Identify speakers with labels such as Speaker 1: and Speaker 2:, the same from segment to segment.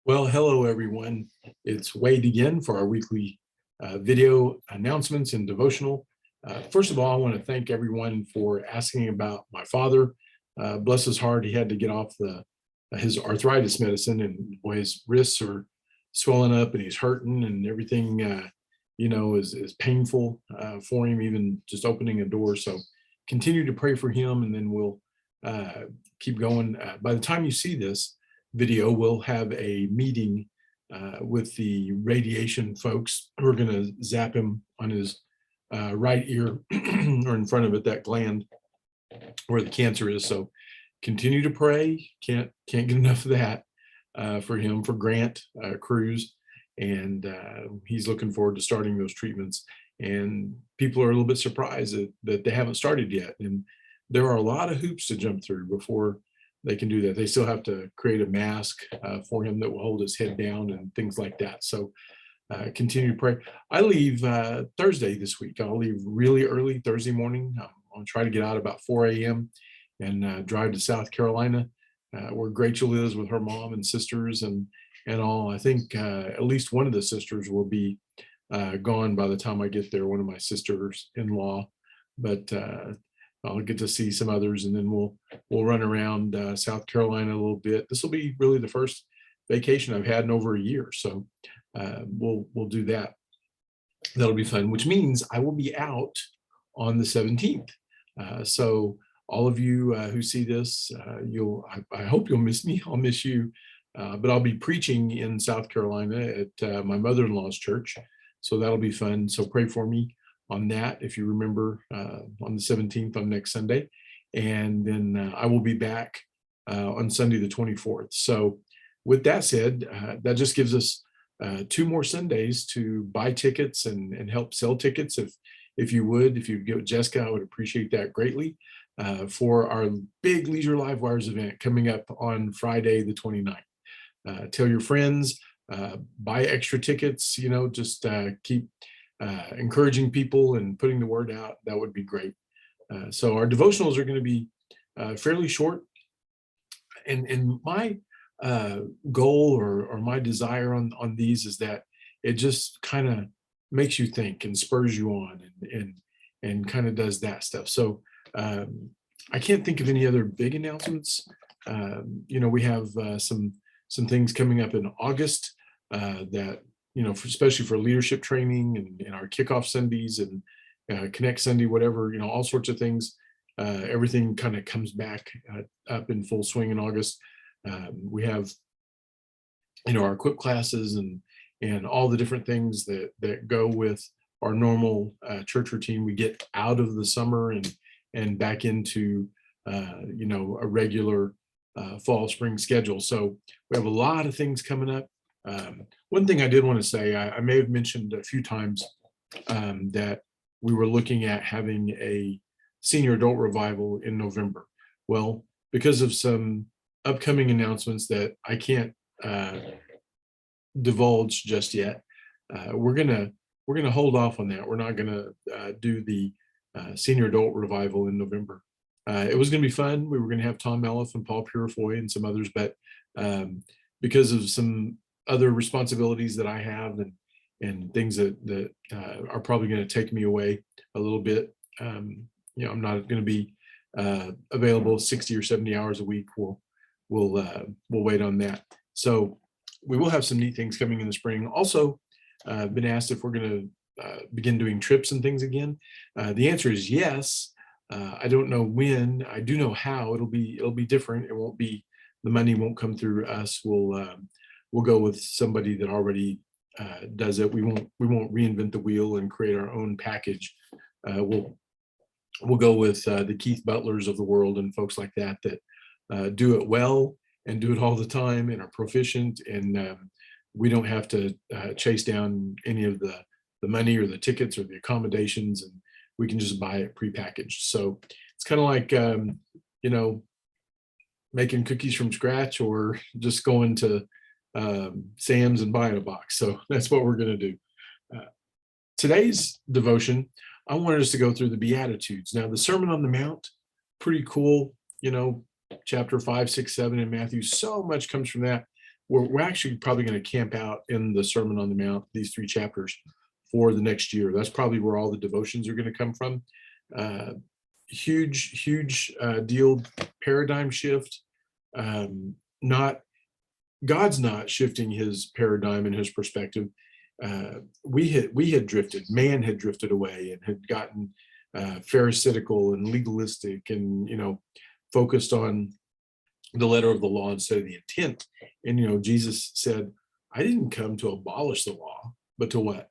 Speaker 1: Well, hello everyone. It's Wade again for our weekly video announcements and devotional. First of all, I want to thank everyone for asking about my father. Bless his heart, he had to get off his arthritis medicine, and boy, his wrists are swelling up, and he's hurting, and everything is painful for him, even just opening a door. So continue to pray for him, and then we'll keep going. By the time you see this video, we'll have a meeting with the radiation folks who are going to zap him on his right ear or in front of it, that gland where the cancer is. So continue to pray. Can't get enough of that for him, for Grant Cruz, and he's looking forward to starting those treatments. And people are a little bit surprised that they haven't started yet, and there are a lot of hoops to jump through before they can do that. They still have to create a mask for him that will hold his head down and things like that. So continue to pray. I leave Thursday this week. I'll leave really early Thursday morning. I'll try to get out about 4 a.m. and drive to South Carolina, where Rachel is with her mom and sisters and all. I think at least one of the sisters will be gone by the time I get there, one of my sisters-in-law. But I'll get to see some others, and then we'll run around South Carolina a little bit. This will be really the first vacation I've had in over a year, so we'll do that. That'll be fun, which means I will be out on the 17th. So all of you who see this, I hope you'll miss me. I'll miss you, but I'll be preaching in South Carolina at my mother-in-law's church, so that'll be fun. So pray for me on that, if you remember, on the 17th, on next Sunday. And then I will be back on Sunday the 24th. So with that said, that just gives us 2 more Sundays to buy tickets and help sell tickets. If you'd give Jessica, I would appreciate that greatly, for our big Leisure Live Wires event coming up on Friday the 29th. Tell your friends, buy extra tickets, just keep encouraging people and putting the word out. That would be great. So our devotionals are going to be fairly short, and my goal or my desire on these is that it just kind of makes you think and spurs you on and kind of does that stuff. So I can't think of any other big announcements. We have some things coming up in August that especially for leadership training and our kickoff Sundays and Connect Sunday, whatever, all sorts of things. Everything kind of comes back up in full swing in August. We have, our equip classes and all the different things that go with our normal church routine. We get out of the summer and back into, a regular fall, spring schedule. So we have a lot of things coming up. One thing I did want to say, I may have mentioned a few times that we were looking at having a senior adult revival in November. Well, because of some upcoming announcements that I can't divulge just yet, we're gonna hold off on that. We're not gonna do the senior adult revival in November. It was gonna be fun. We were gonna have Tom Melliff and Paul Purifoy and some others, but because of some other responsibilities that I have and things that are probably going to take me away a little bit. I'm not going to be available 60 or 70 hours a week. We'll wait on that. So we will have some neat things coming in the spring. Also, been asked if we're going to begin doing trips and things again. The answer is yes. I don't know when. I do know how. It'll be different. It won't be, the money won't come through us. We'll go with somebody that already does it. We won't reinvent the wheel and create our own package. We'll go with the Keith Butlers of the world and folks like that do it well and do it all the time and are proficient. And we don't have to chase down any of the money or the tickets or the accommodations, and we can just buy it prepackaged. So it's kind of like making cookies from scratch, or just going to Sam's and buying a box. So that's what we're going to do. Today's devotion, I wanted us to go through the beatitudes. Now, the Sermon on the Mount, pretty cool, chapter 5, 6, 7 in Matthew. So much comes from that. we're actually probably going to camp out in the Sermon on the Mount, these 3 chapters, for the next year. That's probably where all the devotions are going to come from. Huge deal, paradigm shift. Not God's not shifting his paradigm and his perspective. We had drifted. Man had drifted away and had gotten pharisaical and legalistic, and focused on the letter of the law instead of the intent. And Jesus said, "I didn't come to abolish the law, but to what?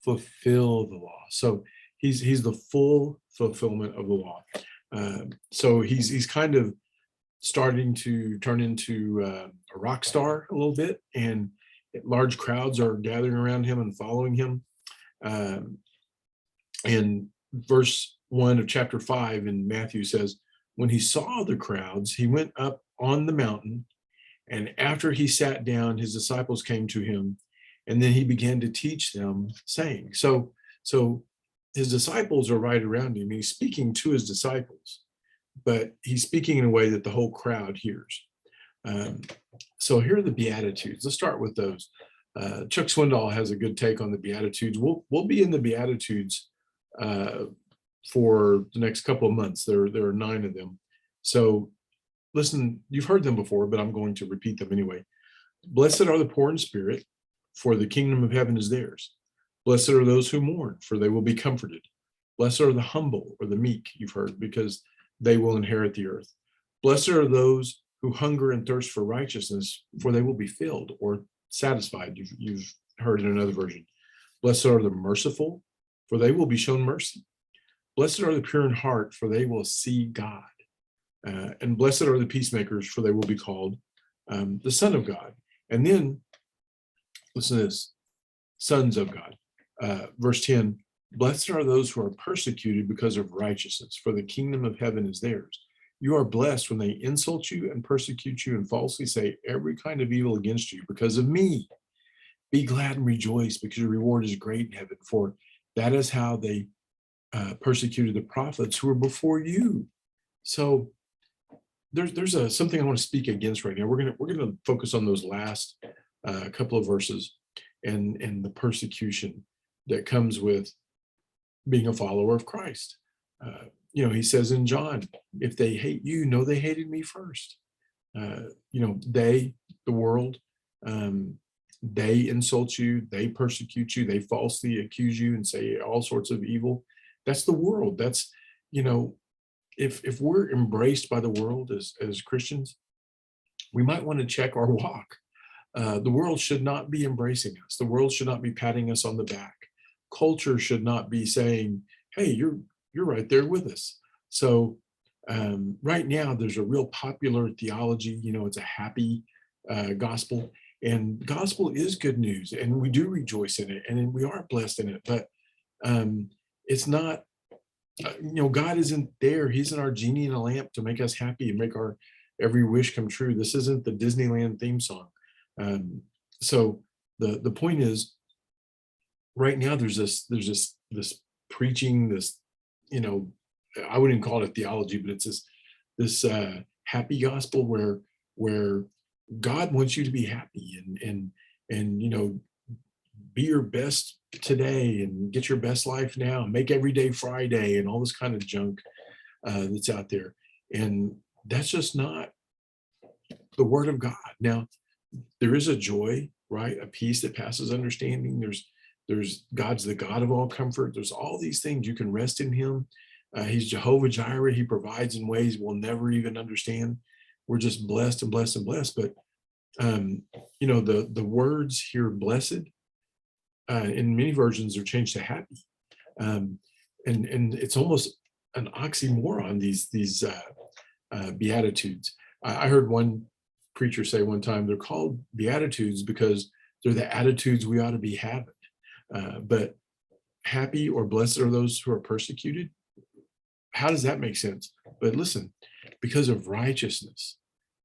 Speaker 1: Fulfill the law." So he's the full fulfillment of the law. So he's kind of starting to turn into a rock star a little bit, and large crowds are gathering around him and following him. And verse 1 of chapter 5 in Matthew says, when he saw the crowds, he went up on the mountain, and after he sat down, his disciples came to him, and then he began to teach them, saying. So his disciples are right around him. He's speaking to his disciples, but he's speaking in a way that the whole crowd hears. So here are the Beatitudes. Let's start with those. Chuck Swindoll has a good take on the Beatitudes. We'll be in the Beatitudes for the next couple of months. There are 9 of them. So listen, you've heard them before, but I'm going to repeat them anyway. Blessed are the poor in spirit, for the kingdom of heaven is theirs. Blessed are those who mourn, for they will be comforted. Blessed are the humble or the meek, you've heard, because they will inherit the earth. Blessed are those who hunger and thirst for righteousness, for they will be filled or satisfied. You've heard in another version. Blessed are the merciful, for they will be shown mercy. Blessed are the pure in heart, for they will see God. And blessed are the peacemakers, for they will be called the Son of God. And then, listen to this, sons of God. Verse 10, blessed are those who are persecuted because of righteousness, for the kingdom of heaven is theirs. You are blessed when they insult you and persecute you and falsely say every kind of evil against you because of me. Be glad and rejoice, because your reward is great in heaven, for that is how they persecuted the prophets who were before you. So there's something I want to speak against right now. We're gonna focus on those last couple of verses and the persecution that comes with being a follower of Christ. He says in John, if they hate you, know they hated me first. They, the world, they insult you, they persecute you, they falsely accuse you and say all sorts of evil. That's the world. That's, if we're embraced by the world as Christians, we might want to check our walk. The world should not be embracing us. The world should not be patting us on the back. Culture should not be saying, hey, you're right there with us. So right now there's a real popular theology, it's a happy gospel, and gospel is good news, and we do rejoice in it, and we are blessed in it, but it's not, God isn't there. He isn't our genie in a lamp to make us happy and make our every wish come true. This isn't the Disneyland theme song. So the point is, right now there's this preaching, this, I wouldn't call it theology, but it's this happy gospel where God wants you to be happy and be your best today and get your best life now, make every day Friday, and all this kind of junk that's out there. And that's just not the word of God. Now, there is a joy, right? A peace that passes understanding. There's God's the God of all comfort. There's all these things you can rest in him. He's Jehovah Jireh. He provides in ways we'll never even understand. We're just blessed and blessed and blessed. But the words here, blessed, in many versions are changed to happy. And it's almost an oxymoron, these Beatitudes. I heard one preacher say one time, they're called Beatitudes because they're the attitudes we ought to be having. But happy or blessed are those who are persecuted. How does that make sense? But listen, because of righteousness,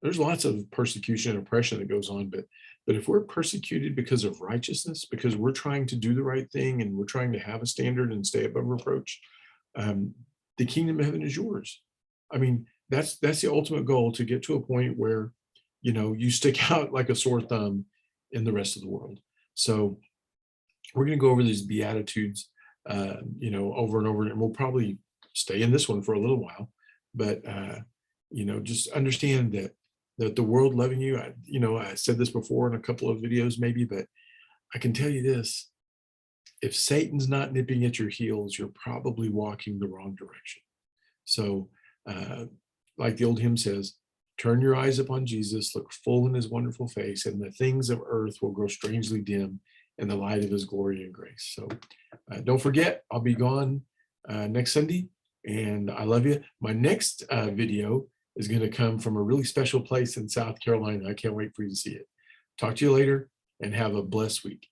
Speaker 1: there's lots of persecution and oppression that goes on, but if we're persecuted because of righteousness, because we're trying to do the right thing and we're trying to have a standard and stay above reproach, the kingdom of heaven is yours. I mean, that's the ultimate goal, to get to a point where you stick out like a sore thumb in the rest of the world. So we're going to go over these beatitudes, over and over, and we'll probably stay in this one for a little while. But just understand that the world loving you. I said this before in a couple of videos, maybe, but I can tell you this: if Satan's not nipping at your heels, you're probably walking the wrong direction. So, like the old hymn says, turn your eyes upon Jesus, look full in his wonderful face, and the things of earth will grow strangely dim in the light of his glory and grace. So don't forget, I'll be gone next Sunday, and I love you. My next video is going to come from a really special place in South Carolina. I can't wait for you to see it. Talk to you later, and have a blessed week.